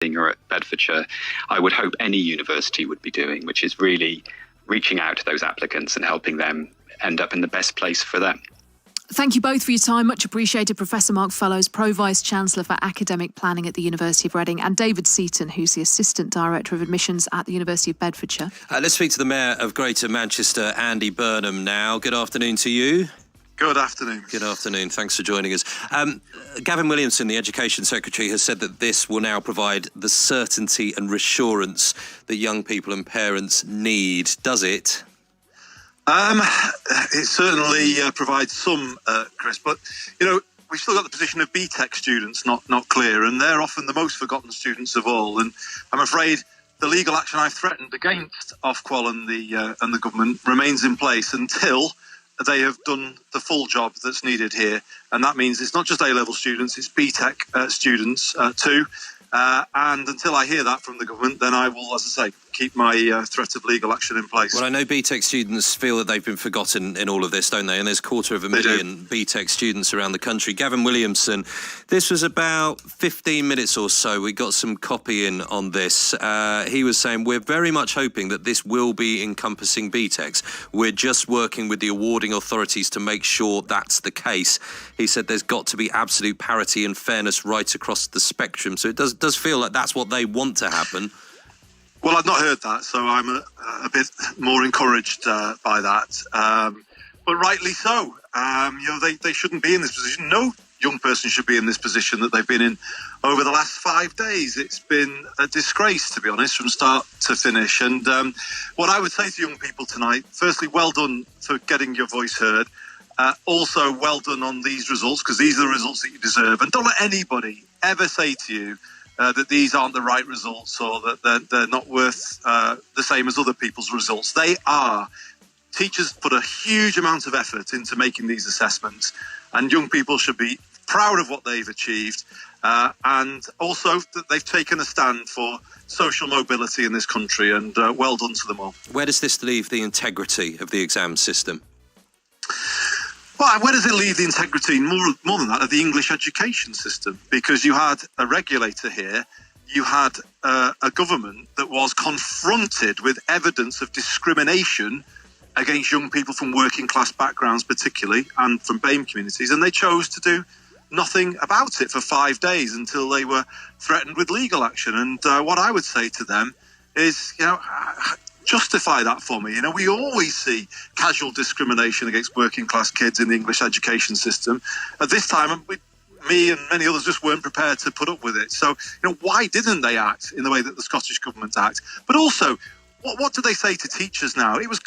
or at Bedfordshire, I would hope any university would be doing, which is really reaching out to those applicants and helping them end up in the best place for them. Thank you both for your time. Much appreciated. Professor Mark Fellows, Pro-Vice-Chancellor for Academic Planning at the University of Reading, and David Seaton, who's the Assistant Director of Admissions at the University of Bedfordshire. Let's speak to the Mayor of Greater Manchester, Andy Burnham, now. Good afternoon to you. Good afternoon. Good afternoon. Thanks for joining us. Gavin Williamson, the Education Secretary, has said that this will now provide the certainty and reassurance that young people and parents need. Does it? It certainly provides some, Chris, but, we've still got the position of BTEC students not clear, and they're often the most forgotten students of all. And I'm afraid the legal action I've threatened against Ofqual and the government remains in place until they have done the full job that's needed here. And that means it's not just A-level students, it's BTEC students too. And until I hear that from the government, then I will, as I say, keep my threat of legal action in place. Well, I know BTEC students feel that they've been forgotten in all of this, don't they? And there's 250,000 BTEC students around the country. Gavin Williamson, this was about 15 minutes or so. We got some copy in on this. He was saying, we're very much hoping that this will be encompassing BTECs. We're just working with the awarding authorities to make sure that's the case. He said there's got to be absolute parity and fairness right across the spectrum. So it does feel like that's what they want to happen. Well, I've not heard that, so I'm a bit more encouraged by that. But rightly so. They shouldn't be in this position. No young person should be in this position that they've been in over the last 5 days. It's been a disgrace, to be honest, from start to finish. And what I would say to young people tonight, firstly, well done for getting your voice heard. Also, well done on these results, because these are the results that you deserve. And don't let anybody ever say to you that these aren't the right results, or that they're not worth the same as other people's results. They are. Teachers put a huge amount of effort into making these assessments, and young people should be proud of what they've achieved, and also that they've taken a stand for social mobility in this country, and well done to them all. Where does this leave the integrity of the exam system? Well, where does it leave the integrity, more than that, of the English education system? Because you had a regulator here, you had a government that was confronted with evidence of discrimination against young people from working class backgrounds particularly, and from BAME communities, and they chose to do nothing about it for 5 days until they were threatened with legal action. And what I would say to them is, justify that for me. We always see casual discrimination against working class kids in the English education system. At this time, me and many others just weren't prepared to put up with it. So, why didn't they act in the way that the Scottish government act? But also, what do they say to teachers now? It was